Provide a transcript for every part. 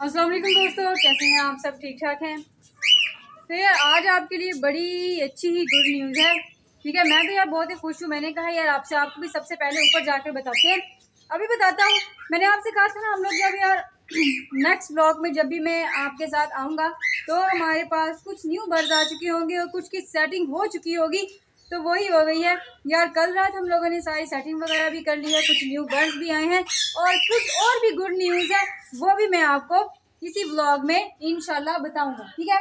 अस्सलाम वालेकुम दोस्तों, कैसे हैं आप सब? ठीक ठाक हैं? तो यार आज आपके लिए बड़ी अच्छी ही गुड न्यूज़ है। ठीक है, मैं तो यार बहुत ही खुश हूँ। मैंने कहा यार आपको भी सबसे पहले ऊपर जाकर बताते हैं। अभी बताता हूँ। मैंने आपसे कहा था ना, हम लोग जब यार नेक्स्ट ब्लॉग में जब भी मैं आपके साथ आऊँगा तो हमारे पास कुछ न्यू बर्ड्स आ चुके होंगे और कुछ की सेटिंग हो चुकी होगी। तो वही हो गई है यार। कल रात हम लोगों ने सारी सेटिंग वगैरह भी कर ली है, कुछ न्यू बर्ड्स भी आए हैं और कुछ और भी गुड न्यूज़ है, वो भी मैं आपको इसी व्लॉग में इंशाल्लाह बताऊंगा। ठीक है,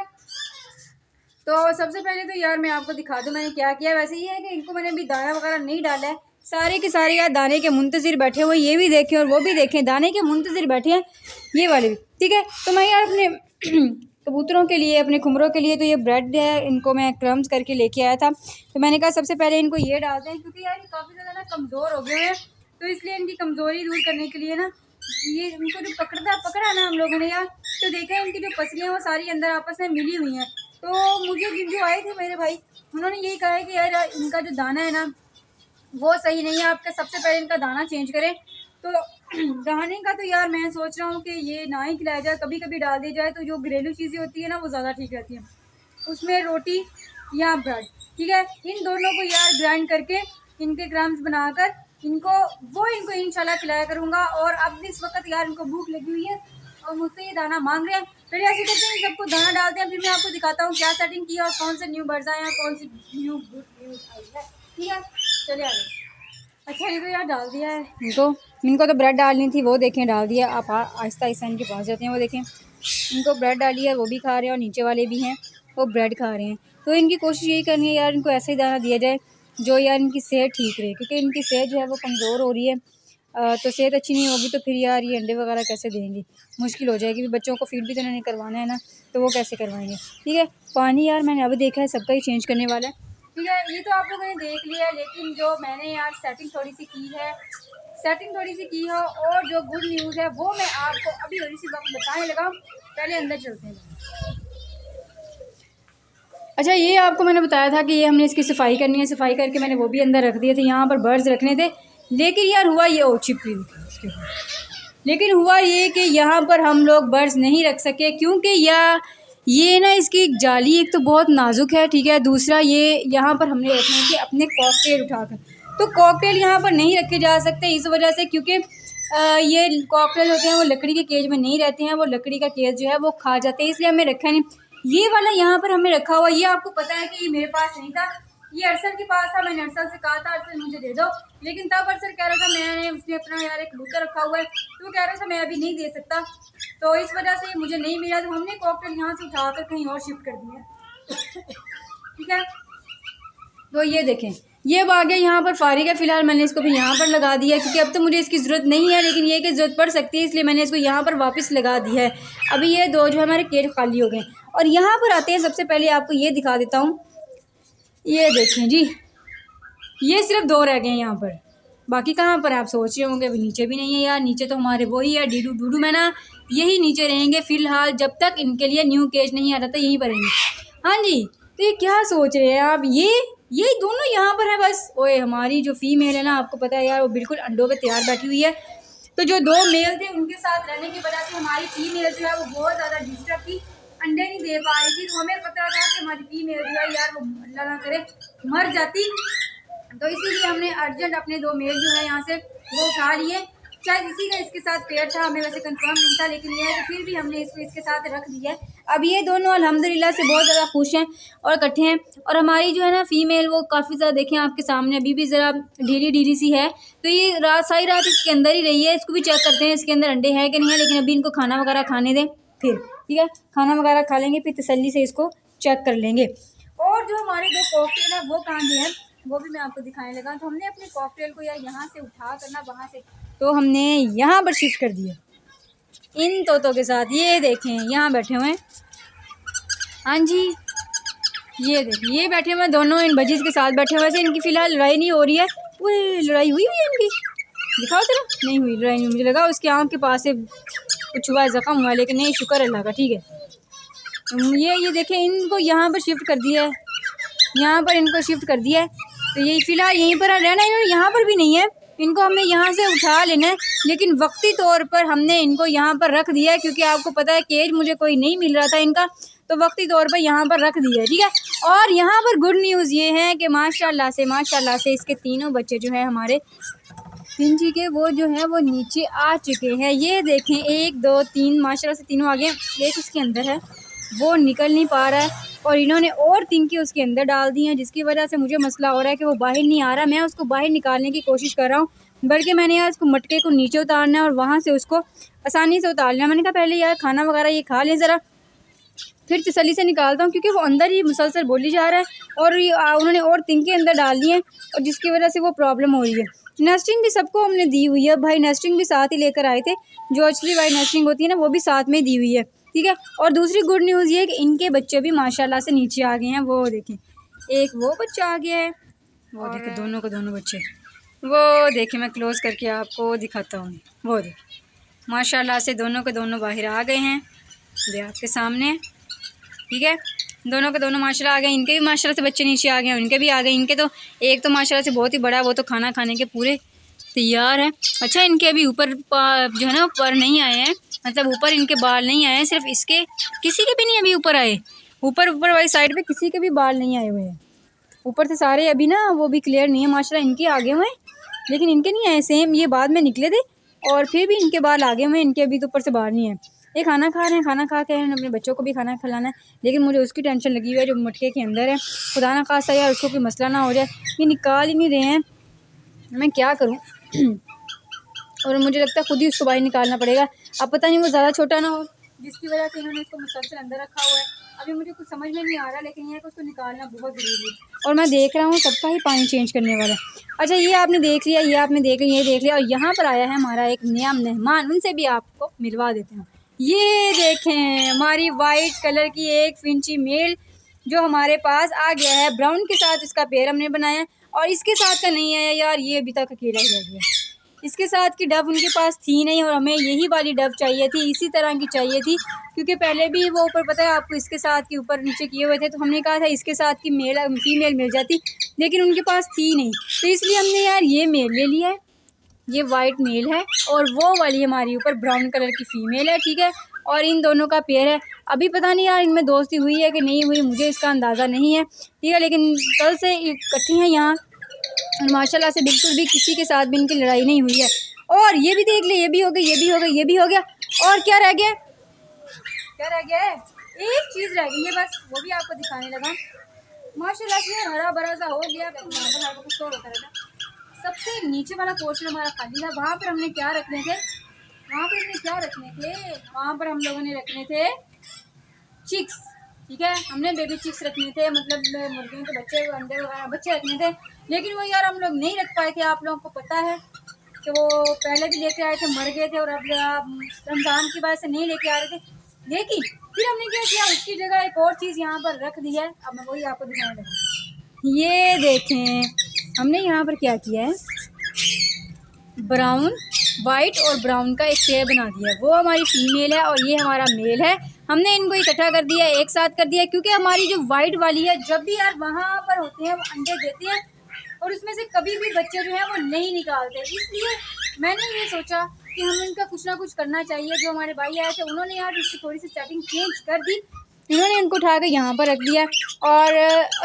तो सबसे पहले तो यार मैं आपको दिखा दूं मैंने क्या किया। वैसे ये है कि इनको मैंने अभी दाना वगैरह नहीं डाला है, सारे के सारे यार दाने के मुंतज़िर बैठे हुए, ये भी देखें और वो भी देखें, दाने के मुंतज़िर बैठे हैं ये वाले भी। ठीक है, तो मैं यार अपने कबूतरों के लिए, अपने खुमरों के लिए तो ये ब्रेड है, इनको मैं क्रम्स करके लेके आया था। तो मैंने कहा सबसे पहले इनको ये डालते हैं, क्योंकि यार ये काफ़ी ज़्यादा ना कमज़ोर हो गए हैं, तो इसलिए इनकी कमज़ोरी दूर करने के लिए ना ये इनको जो पकड़ा ना हम लोगों ने यार, तो देखा है इनकी जो पसलियाँ वो सारी अंदर आपस में मिली हुई हैं। तो मुझे जो आए थे मेरे भाई, उन्होंने यही कहा है कि यार इनका जो दाना है ना वो सही नहीं है, आपके सबसे पहले इनका दाना चेंज करें। तो दाने का तो यार मैं सोच रहा हूँ कि ये ना ही खिलाया जाए, कभी कभी डाल दी जाए, तो जो घरेलू चीज़ें होती है ना वो ज़्यादा ठीक रहती हैं, उसमें रोटी या ब्रेड। ठीक है, इन दोनों को यार ग्राइंड करके इनके क्रम्स बनाकर इनको इंशाल्लाह खिलाया करूँगा। और अब इस वक्त यार इनको भूख लगी हुई है और मुझसे ये दाना मांग रहे हैं। फिर ऐसे करते हैं, सबको दाना डालते हैं, फिर मैं आपको दिखाता हूँ क्या सेटिंग की और कौन से न्यू बर्ड्स आए हैं, कौन सी न्यू गुड न्यूज़ आई है। ठीक है, चलिए आ गए। अच्छा, ये तो यार डाल दिया है इनको तो ब्रेड डालनी थी, वो देखें डाल दिया। आप आहिस्ता आहिस्ता इनके पास जाते हैं, वो देखें इनको ब्रेड डाली है, वो भी खा रहे हैं और नीचे वाले भी हैं वो ब्रेड खा रहे हैं। तो इनकी कोशिश यही करनी है यार, इनको ऐसे ही दाना दिया जाए जो यार इनकी सेहत ठीक रहे, क्योंकि इनकी सेहत जो है वो कमज़ोर हो रही है। तो सेहत अच्छी नहीं होगी तो फिर यार ये अंडे वगैरह कैसे देंगी, मुश्किल हो जाएगी। बच्चों को फीड भी तो नहीं करवाना है ना, तो वो कैसे करवाएंगे। ठीक है, पानी यार मैंने अभी देखा है सबका ही चेंज करने वाला है। ठीक है, ये तो आप लोगों ने देख लिया है, लेकिन जो मैंने यार सेटिंग थोड़ी सी की है और जो गुड न्यूज़ है वो मैं आपको अभी थोड़ी सी वक्त बताने लगा। पहले अंदर चलते हैं। अच्छा, ये आपको मैंने बताया था कि ये हमने इसकी सफाई करनी है, सफाई करके मैंने वो भी अंदर रख दिए थे, यहाँ पर बर्ड्स रखने थे। लेकिन यार हुआ ये लेकिन हुआ ये कि यहाँ पर हम लोग बर्ड्स नहीं रख सके, क्योंकि ये ना इसकी जाली एक तो बहुत नाजुक है। ठीक है, दूसरा ये यहाँ पर हमने रखने थे अपने कॉकटेल उठाकर, तो कॉकटेल यहाँ पर नहीं रखे जा सकते इस वजह से, क्योंकि ये कॉकटेल होते हैं वो लकड़ी के केज में नहीं रहते हैं, वो लकड़ी का केज जो है वो खा जाते हैं, इसलिए हमने रखा नहीं। ये वाला यहाँ पर हमें रखा हुआ, ये आपको पता है कि ये मेरे पास नहीं था, ये अरसल के पास था। मैंने अरसल से कहा था अरसल मुझे दे दो, लेकिन तब अरसल कह रहा था मैंने उसने अपना यार एक कबूतर रखा हुआ है, तो वो कह रहा था मैं अभी नहीं दे सकता, तो इस वजह से मुझे नहीं मिला। तो हमने कॉकटेल यहाँ से उठाकर कहीं और शिफ्ट कर दिया। ठीक है, तो ये देखें ये अब आ गया यहाँ पर फारिग है। फिलहाल मैंने इसको भी यहाँ पर लगा दिया, क्योंकि अब तो मुझे इसकी ज़रूरत नहीं है, लेकिन ये कि ज़रूरत पड़ सकती है, इसलिए मैंने इसको यहाँ पर वापस लगा दिया है। अभी ये दो जो हमारे केज खाली हो गए और यहाँ पर आते हैं। सबसे पहले आपको ये दिखा देता हूँ, ये देखें जी, ये सिर्फ दो रह गए हैं यहाँ पर, बाकी कहाँ पर आप सोच रहे होंगे अभी नीचे भी नहीं है यार। नीचे तो हमारे वही है डीडू डूडू में ना, यही नीचे रहेंगे फ़िलहाल, जब तक इनके लिए न्यू केज नहीं आ रहा था यहीं पर रहेंगे। हाँ जी, तो ये क्या सोच रहे हैं आप, ये दोनों यहाँ पर है बस। ओए, हमारी जो फीमेल है ना, आपको पता है यार वो बिल्कुल अंडों पे तैयार बैठी हुई है। तो जो दो मेल थे उनके साथ रहने की वजह से हमारी फीमेल जो है वो बहुत ज़्यादा डिस्टर्ब थी, अंडे नहीं दे पा रही थी। तो हमें पता था कि हमारी फीमेल जो है यार वो अल्लाह ना करे मर जाती, तो इसीलिए हमने अर्जेंट अपने दो मेल जो है यहाँ से वो उठा लिए। शायद इसी का इसके साथ पेयर था, हमें वैसे कंफर्म नहीं था, लेकिन यह है कि फिर भी हमने इसको इसके साथ रख दिया है। अब ये दोनों अल्हम्दुलिल्लाह से बहुत ज़्यादा खुश हैं और इकट्ठे हैं। और हमारी जो है ना फीमेल वो काफ़ी ज़्यादा, देखें आपके सामने अभी भी ज़रा ढीली ढीली सी है, तो ये सारी रात इसके अंदर ही रही है। इसको भी चेक करते हैं इसके अंदर अंडे हैं कि नहीं है, लेकिन अभी इनको खाना वगैरह खाने दें फिर। ठीक है, खाना वगैरह खा लेंगे फिर तसल्ली से इसको चेक कर लेंगे। और जो हमारे दो कॉकटेल है वो कहाँ गए हैं वो भी मैं आपको दिखाने लगा। तो हमने अपने कॉकटेल को यार यहाँ से उठा करना वहाँ से, तो हमने यहाँ पर शिफ्ट कर दिया इन तोतों के साथ। ये देखें यहाँ बैठे हुए हैं, हाँ जी, ये देखिए ये बैठे हुए दोनों इन बजीज के साथ बैठे हुए। से इनकी फ़िलहाल लड़ाई नहीं हो रही है। वो लड़ाई हुई है इनकी, दिखाओ जरा। नहीं हुई लड़ाई, नहीं, मुझे लगा उसके आँख के पास से कुछ हुआ है, ज़ख्म हुआ है, लेकिन नहीं, शुक्र अल्लाह का। ठीक है, ये देखें इनको यहाँ पर शिफ्ट कर दिया है, यहाँ पर इनको शिफ्ट कर दिया है। तो ये फ़िलहाल यहीं पर रहना, इन्होंने यहाँ पर भी नहीं है, इनको हमने यहाँ से उठा लेना है, लेकिन वक्ती तौर पर हमने इनको यहाँ पर रख दिया है, क्योंकि आपको पता है केज मुझे कोई नहीं मिल रहा था इनका, तो वक्ती तौर पर यहाँ पर रख दिया है, ठीक है। और यहाँ पर गुड न्यूज़ ये है कि माशाल्लाह से इसके तीनों बच्चे जो है हमारे पिंची के, वो जो है वो नीचे आ चुके हैं। ये देखें 1 2 3 माशाल्लाह से तीनों आ गए। एक उसके अंदर है, वो निकल नहीं पा रहा है, और इन्होंने और तिनके उसके अंदर डाल दी हैं, जिसकी वजह से मुझे मसला हो रहा है कि वो बाहर नहीं आ रहा। मैं उसको बाहर निकालने की कोशिश कर रहा हूँ, बल्कि मैंने यार उसको मटके को नीचे उतारना है और वहाँ से उसको आसानी से उतार लिया। मैंने कहा पहले यार खाना वगैरह ये खा लें ज़रा, फिर तसल्ली से निकालता हूँ, क्योंकि वो अंदर ही मुसलसल बोली जा रहा है, और उन्होंने और तिनके अंदर डाल दिए, और जिसकी वजह से वो प्रॉब्लम हो रही है। नेस्टिंग भी सबको हमने दी हुई है भाई, नेस्टिंग भी साथ ही लेकर आए थे, जो एक्चुअली वाइट नेस्टिंग होती है ना, वो भी साथ में दी हुई है, ठीक है। और दूसरी गुड न्यूज़ ये है कि इनके बच्चे भी माशाल्लाह से नीचे आ गए हैं। वो देखें, एक वो बच्चा आ गया है, वो देखें दोनों को दोनों बच्चे, वो देखें मैं क्लोज़ करके आपको दिखाता हूँ। वो देखें माशाल्लाह से दोनों के दोनों बाहर आ गए हैं, ये आपके सामने, ठीक है। दोनों के दोनों माशाल्लाह आ गए, इनके भी माशाल्लाह से बच्चे नीचे आ गए, उनके भी आ गए। इनके तो एक तो माशाल्लाह से बहुत ही बड़ा है, वो तो खाना खाने के पूरे तैयार है। अच्छा, इनके अभी ऊपर जो है ना ऊपर नहीं आए हैं, मतलब ऊपर इनके बाल नहीं आए हैं, सिर्फ इसके, किसी के भी नहीं अभी ऊपर आए। ऊपर वाली साइड पे किसी के भी बाल नहीं आए हुए हैं, ऊपर से सारे अभी ना वो भी क्लियर नहीं है माशाल्लाह। इनके आगे हुए हैं, लेकिन इनके नहीं आए, सेम ये बाद में निकले थे, और फिर भी इनके बाल आगे हुए हैं, इनके अभी तो ऊपर से बाल नहीं है। ये खाना खा रहे हैं, खाना खा के अपने बच्चों को भी खाना खिलाना है, लेकिन मुझे उसकी टेंशन लगी हुई है जो मटके के अंदर है। खुदा ना खासा यार उसको कोई मसला ना हो जाए, ये निकाल ही नहीं रहे हैं, मैं क्या करूँ। और मुझे लगता है खुद ही उसको बाहर निकालना पड़ेगा। अब पता नहीं वो ज़्यादा छोटा ना हो, जिसकी वजह से इन्होंने इसको मुसलसल अंदर रखा हुआ है। अभी मुझे कुछ समझ में नहीं आ रहा, लेकिन ये उसको निकालना बहुत ज़रूरी है, और मैं देख रहा हूँ सबका ही पानी चेंज करने वाला है। अच्छा, ये आपने देख लिया, ये आपने देख लिया, ये देख लिया, और यहाँ पर आया है हमारा एक नया मेहमान, उनसे भी आपको मिलवा देते हैं। ये देखें हमारी वाइट कलर की एक फिंची मेल जो हमारे पास आ गया है, ब्राउन के साथ इसका पेयर हमने बनाया, और इसके साथ का नहीं आया यार, ये अभी तक अकेला ही रह गया। इसके साथ की डब उनके पास थी नहीं, और हमें यही वाली डब चाहिए थी, इसी तरह की चाहिए थी, क्योंकि पहले भी वो ऊपर पता है आपको इसके साथ की ऊपर नीचे किए हुए थे, तो हमने कहा था इसके साथ की फीमेल मिल जाती, लेकिन उनके पास थी नहीं, तो इसलिए हमने यार ये मेल ले लिया है। ये वाइट मेल है, और वो वाली हमारी ऊपर ब्राउन कलर की फ़ीमेल है, ठीक है। और इन दोनों का पेयर है। अभी पता नहीं यार इनमें दोस्ती हुई है कि नहीं हुई, मुझे इसका अंदाज़ा नहीं है, ठीक है, लेकिन कल से इकट्ठी हैं यहाँ, और माशाल्लाह से बिल्कुल भी किसी के साथ भी इनकी लड़ाई नहीं हुई है। और ये भी देख ले, ये भी हो गया, ये भी हो गया, ये भी हो गया, और क्या रह गया, क्या रह गया है, एक चीज़ रह गई है बस, वो भी आपको दिखाने लगा। माशाल्लाह से हरा भरा सा हो गया, वहाँ पर कुछ और होता रहता। सबसे नीचे वाला पोर्शन हमारा खाली था, वहाँ पर हमने क्या रखने थे, वहाँ पर हम लोगों ने रखने थे चिक्स, ठीक है। हमने बेबी चिक्स रखने थे, मतलब मुर्गियों के बच्चे, अंडे वगैरह बच्चे रखने थे, लेकिन वो यार हम लोग नहीं रख पाए थे। आप लोगों को पता है कि वो पहले भी लेके आए थे, मर गए थे, और अब रमज़ान की वजह से नहीं लेके आ रहे थे, लेकिन फिर हमने क्या किया, उसकी जगह एक और चीज़ यहाँ पर रख दी है। अब मैं वही आपको दिखाने लगा। ये देखें हमने यहाँ पर क्या किया है, ब्राउन, वाइट और ब्राउन का एक पेयर बना दिया है, वो हमारी फीमेल है और ये हमारा मेल है। हमने इनको इकट्ठा कर दिया, एक साथ कर दिया, क्योंकि हमारी जो वाइट वाली है जब भी यार वहाँ पर होते हैं वो अंडे देते हैं, और उसमें से कभी भी बच्चे जो हैं वो नहीं निकालते, इसलिए मैंने ये सोचा कि हमें इनका कुछ ना कुछ करना चाहिए। जो हमारे भाई आए थे उन्होंने यार इसकी थोड़ी सी सेटिंग चेंज कर दी, इन्होंने इनको उठा कर यहाँ पर रख दिया। और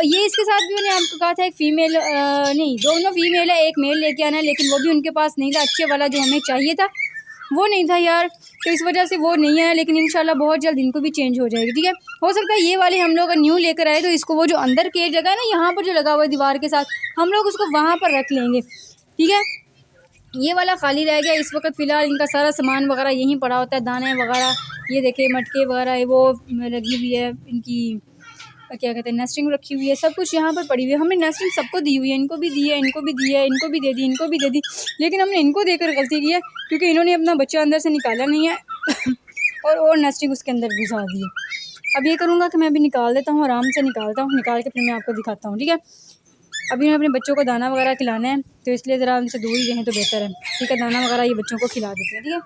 ये इसके साथ भी मैंने आपको कहा था एक फ़ीमेल नहीं, दोनों फीमेल है, एक मेल लेके आना है, लेकिन वो भी उनके पास नहीं था, अच्छे वाला जो हमें चाहिए था वो नहीं था यार, तो इस वजह से वो नहीं आया, लेकिन इंशाल्लाह बहुत जल्द इनको भी चेंज हो जाएगी, ठीक है। हो सकता है ये वाले हम लोग न्यू लेकर आए तो इसको वो जो अंदर के जगह है ना, यहाँ पर जो लगा हुआ है दीवार के साथ, हम लोग उसको वहाँ पर रख लेंगे, ठीक है। ये वाला खाली रह गया इस वक्त फ़िलहाल, इनका सारा सामान वगैरह यहीं पड़ा होता है, दाने वगैरह, ये देखिए मटके वगैरह वो लगी हुई है, इनकी क्या कहते हैं नेस्टिंग रखी हुई है, सब कुछ यहाँ पर पड़ी हुई है। हमने नेस्टिंग सबको दी हुई है, इनको भी दी है, इनको भी दी है, इनको भी दे दी, इनको भी दे दी, लेकिन हमने इनको देकर गलती की है, क्योंकि इन्होंने अपना बच्चा अंदर से निकाला नहीं है और नेस्टिंग उसके अंदर घुसा दी है। अब ये करूँगा कि मैं अभी निकाल देता हूँ, आराम से निकालता हूँ, निकाल के फिर मैं आपको दिखाता हूँ, ठीक है। अभी मैं अपने बच्चों को दाना वगैरह खिलाना है, तो इसलिए ज़रा उनसे दूर ही रहें तो बेहतर है, ठीक है। दाना वगैरह ये बच्चों को खिला देते हैं, ठीक है।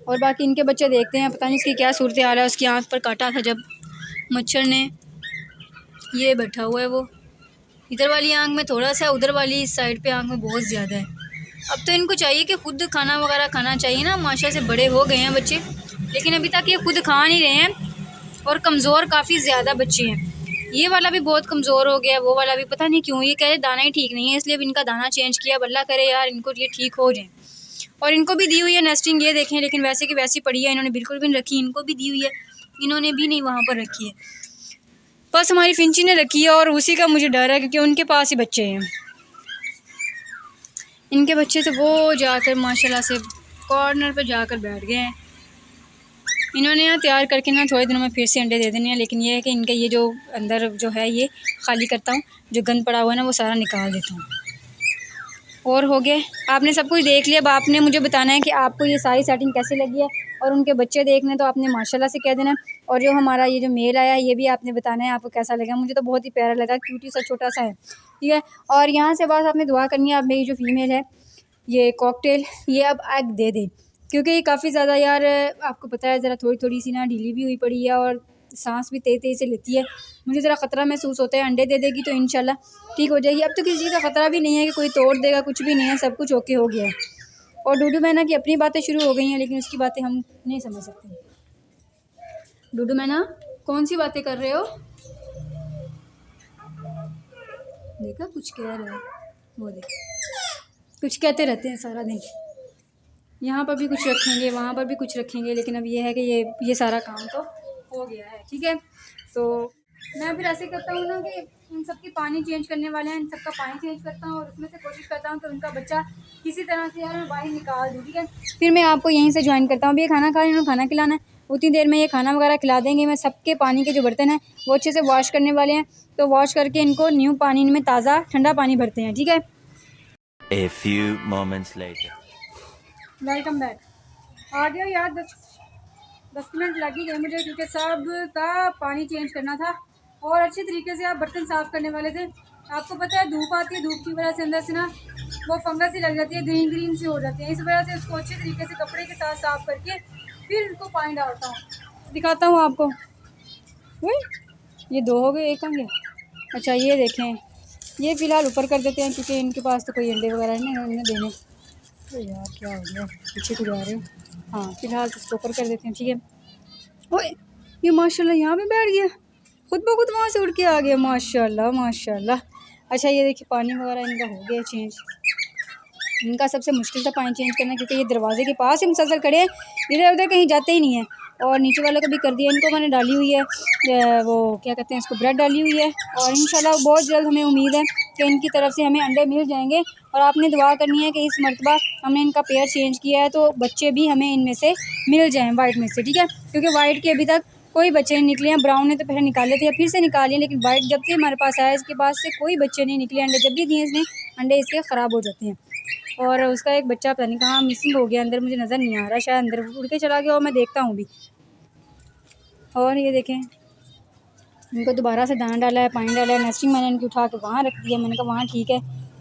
और बाकी इनके बच्चे देखते हैं, पता नहीं इसकी क्या सूरत हाल है। उसकी आँख पर काटा था जब मच्छर ने, ये बैठा हुआ है वो, इधर वाली आँख में थोड़ा सा, उधर वाली इस साइड पे आँख में बहुत ज़्यादा है। अब तो इनको चाहिए कि खुद खाना वगैरह खाना चाहिए ना, माशा से बड़े हो गए हैं बच्चे, लेकिन अभी तक ये खुद खा नहीं रहे हैं और कमज़ोर काफ़ी ज़्यादा बच्चे हैं। ये वाला भी बहुत कमज़ोर हो गया, वो वाला भी पता नहीं क्यों, ये कह रहे दाना ही ठीक नहीं है, इसलिए अब इनका दाना चेंज किया। अल्लाह करे यार इनको ये ठीक हो जाए। और इनको भी दी हुई है नेस्टिंग, ये देखें, लेकिन वैसे की वैसी पड़ी है, इन्होंने बिल्कुल भी नहीं रखी। इनको भी दी हुई है, इन्होंने भी नहीं वहाँ पर रखी है, बस हमारी फिंची ने रखी है। और उसी का मुझे डर है क्योंकि उनके पास ही बच्चे हैं। इनके बच्चे तो वो जाकर माशाल्लाह से कॉर्नर पर जाकर बैठ गए हैं। इन्होंने यहाँ तैयार करके ना थोड़े दिनों में फिर से अंडे दे देने हैं, लेकिन ये है कि इनका ये जो अंदर जो है ये खाली करता हूँ, जो गंद पड़ा हुआ है ना वो सारा निकाल देता हूँ। और हो गए, आपने सब कुछ देख लिया। अब आपने मुझे बताना है कि आपको ये सारी सेटिंग कैसी लगी है, और उनके बच्चे देखने तो आपने माशाल्लाह से कह देना। और जो हमारा ये जो मेल आया ये भी आपने बताना है आपको कैसा लगा। मुझे तो बहुत ही प्यारा लगा, क्यूटी सा छोटा सा है, ठीक है। और यहाँ से बस आपने दुआ करनी है, अब मेरी जो फीमेल है ये कॉकटेल, ये अब एग दे दे, क्योंकि ये काफ़ी ज़्यादा यार आपको पता है ज़रा थोड़ी थोड़ी सी ना ढीली भी हुई पड़ी है और सांस भी तेज़ तेज़ से लेती है। मुझे ज़रा ख़तरा महसूस होता है। अंडे दे देगी तो इंशाल्लाह ठीक हो जाएगी। अब तो किसी चीज़ का ख़तरा भी नहीं है कि कोई तोड़ देगा, कुछ भी नहीं है, सब कुछ ओके हो गया है। और डूडू मैना की अपनी बातें शुरू हो गई हैं, लेकिन उसकी बातें हम नहीं समझ सकते। डूडू मैना कौन सी बातें कर रहे हो? देखा कुछ कह रहे हो, वो देख कुछ कहते रहते हैं सारा दिन। यहाँ पर भी कुछ रखेंगे, वहाँ पर भी कुछ रखेंगे, लेकिन अब ये है कि ये सारा काम तो हो गया है, ठीक है। तो मैं फिर ऐसे करता हूँ ना कि इन सबकी पानी चेंज करने वाले हैं, इन सबका पानी चेंज करता हूँ और उसमें से कोशिश करता हूँ कि उनका बच्चा किसी तरह से यार मैं बाहर निकाल दूँ, ठीक है। फिर मैं आपको यहीं से ज्वाइन करता हूँ। अभी ये खाना खा रहे हैं, खाना खिलाना है, उतनी देर में ये खाना वगैरह खिला देंगे। मैं सबके पानी के जो बर्तन हैं वो अच्छे से वॉश करने वाले हैं, तो वॉश करके इनको न्यू पानी में ताज़ा ठंडा पानी भरते हैं, ठीक है। A few moments later. Welcome back. आ गया यार, 10 मिनट लग ही गए मुझे, क्योंकि सब का पानी चेंज करना था और अच्छी तरीके से आप बर्तन साफ़ करने वाले थे। आपको पता है धूप आती है, धूप की वजह से अंदर से ना वो फंगस ही लग जाती है, ग्रीन ग्रीन से हो जाती है। इस वजह से उसको अच्छी तरीके से कपड़े के साथ साफ़ करके फिर उसको पानी डालता हूँ। दिखाता हूँ आपको। वही ये 2 हो गए, एक होंगे। अच्छा ये देखें, ये फ़िलहाल ऊपर कर देते हैं क्योंकि इनके पास तो कोई अंडे वगैरह नहीं है उन्हें देने। तो यार क्या हो गया, पीछे को जा रहे हो। हाँ फिलहाल इसको ऊपर कर देते हैं, ठीक है। ओए ये माशाल्लाह यहाँ पे बैठ गया, खुद ब खुद वहाँ से उड़ के आ गया, माशाल्लाह माशाल्लाह। अच्छा ये देखिए पानी वगैरह इनका हो गया चेंज। इनका सबसे मुश्किल था पानी चेंज करना, क्योंकि ये दरवाजे के पास ही मुसलसल खड़े हैं, इधर उधर कहीं जाते ही नहीं है। और नीचे वालों को भी कर दिया, इनको मैंने डाली हुई है वो क्या कहते हैं इसको, ब्रेड डाली हुई है। और इंशाल्लाह बहुत जल्द हमें उम्मीद है कि इनकी तरफ से हमें अंडे मिल जाएंगे। और आपने दुआ करनी है कि इस मरतबा हमने इनका पेयर चेंज किया है तो बच्चे भी हमें इनमें से मिल जाएँ, वाइट में से, ठीक है। क्योंकि वाइट के अभी तक कोई बच्चे नहीं निकले हैं। ब्राउन ने तो पहले निकाले थे, फिर से निकाले, लेकिन वाइट जब से हमारे पास आया इसके पास से कोई बच्चे नहीं निकले। अंडे जब भी दिए इसने अंडे इसके ख़राब हो जाते हैं। और उसका एक बच्चा पता नहीं कहाँ मिसिंग हो गया, अंदर मुझे नज़र नहीं आ रहा, शायद अंदर उड़ के चला गया और मैं देखता हूँ भी। और ये देखें इनको दोबारा से दाना डाला है, पानी डाला है, नेस्टिंग मैंने इनकी उठा के वहाँ रख दिया। मैंने कहा वहाँ ठीक है,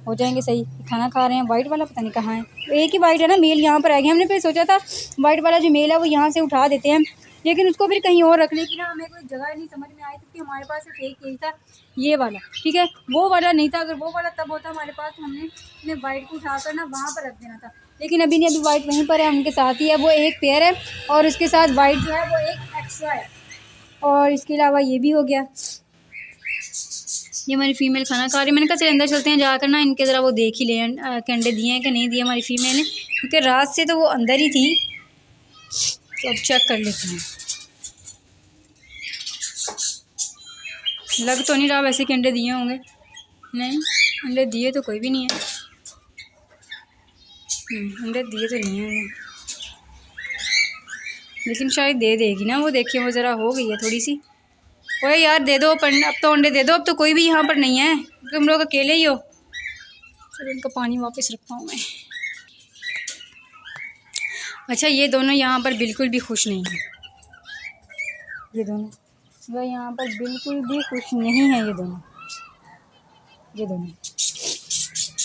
हो जाएंगे सही। खाना खा रहे हैं। वाइट वाला पता नहीं कहाँ है, एक ही वाइट है ना, मेल यहाँ पर आ गया। हमने फिर सोचा था वाइट वाला जो मेल है वो यहाँ से उठा देते हैं, लेकिन उसको फिर कहीं और रखने की ना हमें कोई जगह नहीं समझ में आई, क्योंकि हमारे पास सिर्फ एक यही था, ये वाला, ठीक है। वो वाला नहीं था, अगर वो वाला तब होता हमारे पास तो हमने अपने वाइट को उठाकर ना वहाँ पर रख देना था। लेकिन अभी नहीं, अभी वाइट वहीं पर है, उनके साथ ही है, वो एक पेयर है और उसके साथ वाइट जो है वो एक एक्स्ट्रा है। और इसके अलावा ये भी हो गया। ये हमारी फ़ीमेल खाना खा रही है। मैंने कहा चल अंदर चलते हैं, जाकर ना इनके ज़रा वो देख ही लें कि अंडे दिए हैं कि नहीं दिए हमारी फ़ीमेल ने, क्योंकि रात से तो वो अंदर ही थी। तो अब चेक कर लेते हैं। लग तो नहीं रहा वैसे कि अंडे दिए होंगे, नहीं अंडे दिए तो कोई भी नहीं है। अंडे दिए तो नहीं है, लेकिन शायद दे देगी ना, वो देखिए वो ज़रा हो गई है थोड़ी सी। ओए यार दे दो, अब तो अंडे दे दो, अब तो कोई भी यहाँ पर नहीं है, तुम लोग अकेले ही हो। चलो इनका पानी वापस रखता हूँ मैं। अच्छा ये दोनों यहाँ पर बिल्कुल भी खुश नहीं हैं, ये दोनों वह यहाँ पर बिल्कुल भी खुश नहीं है। ये दोनों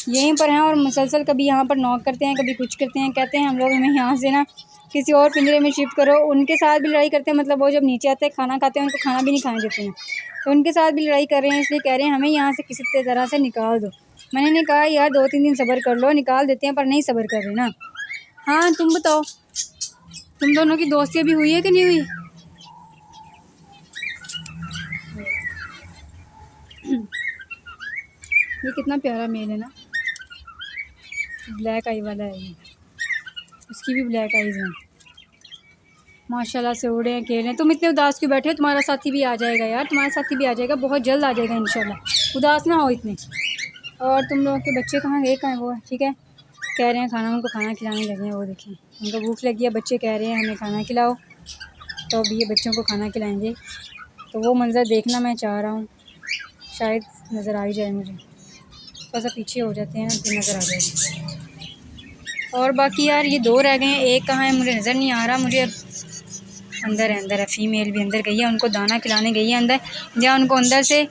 यहीं पर हैं और मुसलसल कभी यहाँ पर नॉक करते हैं, कभी कुछ करते हैं, कहते हैं हम लोग हमें यहाँ से ना किसी और पिंजरे में शिफ्ट करो। उनके साथ भी लड़ाई करते हैं, मतलब वो जब नीचे आते हैं खाना खाते हैं, उनको खाना भी नहीं खाने देते हैं, तो उनके साथ भी लड़ाई कर रहे हैं, इसलिए कह रहे हैं हमें यहाँ से किसी तरह से निकाल दो। मैंने कहा यार 2-3 दिन सब्र कर लो, निकाल देते हैं, पर नहीं सब्र कर रहे ना। हाँ तुम बताओ, तुम दोनों की दोस्ती अभी हुई है कि नहीं हुई? ये कितना प्यारा मेल है ना, ब्लैक आई वाला है ये, उसकी भी ब्लैक आईज हैं। माशाल्लाह से उड़े हैं, खेल रहे हैं। तुम इतने उदास क्यों बैठे हो? तुम्हारा साथी भी आ जाएगा यार, तुम्हारा साथी भी आ जाएगा, बहुत जल्द आ जाएगा इंशाल्लाह, उदास ना हो इतने। और तुम लोगों के बच्चे कहाँ गए? कहाँ वो? ठीक है, कह रहे हैं खाना, उनको खाना खिलाने लगे हैं, वो देखें उनको भूख लगी है, बच्चे कह रहे हैं हमें खाना खिलाओ, तो अभी ये बच्चों को खाना खिलाएंगे। तो वो मंज़र देखना मैं चाह रहा हूँ, शायद नज़र आ ही जाए मुझे, थोड़ा सा पीछे हो जाते हैं ना फिर नज़र आ जाएगा। और बाकी यार ये 2 रह गए हैं, एक कहाँ है मुझे नज़र नहीं आ रहा। मुझे अंदर है फीमेल भी अंदर गई है, उनको दाना खिलाने गई है अंदर, या उनको अंदर से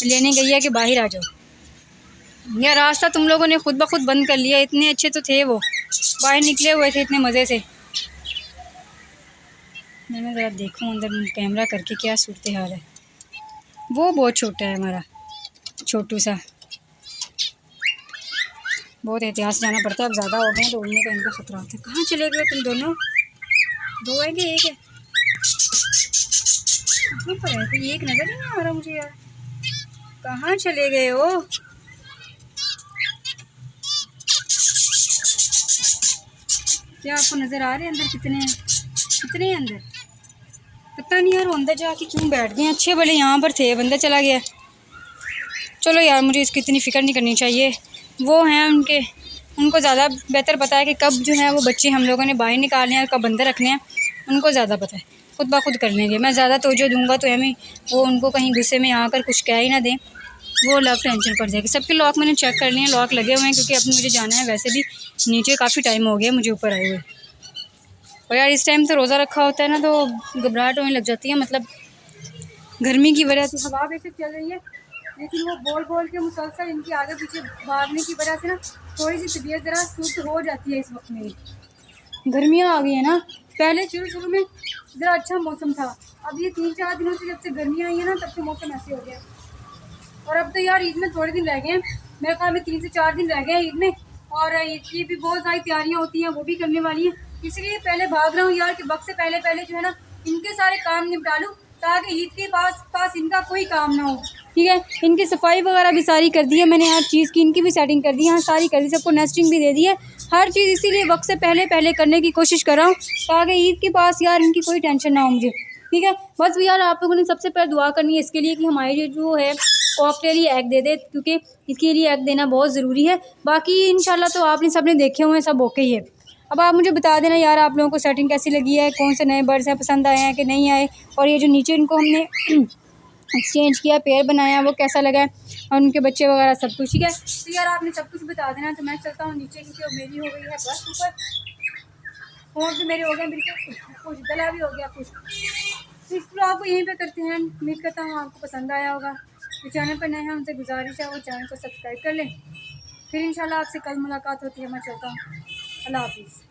लेने गई है कि बाहर आ जाओ। यार रास्ता तुम लोगों ने खुद ब खुद बंद कर लिया, इतने अच्छे तो थे वो, बाहर निकले हुए थे इतने मज़े से। मैं ज़रा देखूँ अंदर कैमरा करके क्या सूरत हाल है। वो बहुत छोटा है हमारा छोटू सा, बहुत एहतियात से जाना पड़ता है, अब ज़्यादा हो गए तो उड़ने का इनका ख़तरा होता है। कहाँ चले गए तुम दोनों? 2 है कि 1 है? कहाँ पर है? तो एक नज़र ही नहीं आ रहा मुझे यार, कहाँ चले गए हो? क्या आपको नज़र आ रहे हैं अंदर कितने हैं? कितने हैं अंदर? पता नहीं यार, वो अंदर जाके क्यों बैठ गए? अच्छे भले यहाँ पर थे, बंदा चला गया। चलो यार मुझे इसकी इतनी फ़िक्र नहीं करनी चाहिए, वो हैं उनको ज़्यादा बेहतर पता है कि कब जो है वो बच्चे हम लोगों ने बाहर निकालने हैं, कब अंदर रखने हैं, उनको ज़्यादा पता है, खुद ब खुद कर लेंगे। मैं ज़्यादा तवज्जो दूंगा तो हमें वो उनको कहीं गुस्से में आकर कुछ कह ही ना दें, वो अलग टेंशन पड़ जाएगी। सबके लॉक मैंने चेक कर लिए हैं, लॉक लगे हुए हैं, क्योंकि अब मुझे जाना है, वैसे भी नीचे काफ़ी टाइम हो गया मुझे ऊपर आए हुए। और यार इस टाइम तो रोज़ा रखा होता है ना, तो घबराहट होने लग जाती है, मतलब गर्मी की वजह से। हवा बेशक चल रही है, लेकिन वो बोल बोल के मुसलसल इनकी आगे पीछे भागने की वजह से ना थोड़ी सी तबीयत ज़रा सुस्त हो जाती है इस वक्त में। गर्मियाँ आ गई है ना, पहले शुरू में ज़रा अच्छा मौसम था, अब ये 3-4 दिनों से जब से गर्मियाँ आई है ना, तब से मौसम ऐसे हो गया। और अब तो यार ईद में थोड़े दिन रह गए हैं, मेरे ख्याल में 3 से 4 दिन रह गए हैं ईद में, और ईद की भी बहुत सारी तैयारियाँ होती हैं, वो भी करने वाली हैं, इसलिए पहले भाग रहा हूँ यार कि वक्त से पहले जो है ना इनके सारे काम निपटा लूँ, ताकि ईद के पास इनका कोई काम ना हो। ठीक है, इनकी सफाई वगैरह भी सारी कर दी है मैंने, हर चीज़ की इनकी भी सेटिंग कर दी है, हाँ सारी कर दी, सबको नेस्टिंग भी दे दी है, हर चीज़ इसीलिए वक्त से पहले करने की कोशिश कर रहा हूँ, ताकि ईद के पास यार इनकी कोई टेंशन ना हो मुझे। ठीक है, बस यार आप लोगों ने सबसे पहले दुआ करनी है इसके लिए कि हमारी जो है कॉकटेल एग दे दे, क्योंकि इसके लिए एग देना बहुत ज़रूरी है। बाकी इंशाल्लाह तो आपने सबने देखे हुए हैं, सब ओके ही है। अब आप मुझे बता देना यार आप लोगों को सेटिंग कैसी लगी है, कौन से नए बर्ड्स हैं, पसंद आए हैं कि नहीं आए, और ये जो नीचे इनको हमने एक्सचेंज किया, पेयर बनाया, वो कैसा लगा है, और उनके बच्चे वगैरह सब कुछ। ठीक है, तो यार आपने सब कुछ बता देना। तो मैं चलता हूँ नीचे, क्योंकि मेरी हो गई है बस ऊपर, और भी मेरे हो गए बिल्कुल, कुछ गला भी हो गया कुछ। तो इस ब्लॉग को यहीं पे करते हैं, उम्मीद करता हूँ आपको पसंद आया होगा। जो चैनल पर नए हैं उनसे गुजारिश है वो चैनल को सब्सक्राइब कर लें। फिर इंशाल्लाह आपसे कल मुलाकात होती है। मैं चलता हूँ, अल्लाह हाफिज़।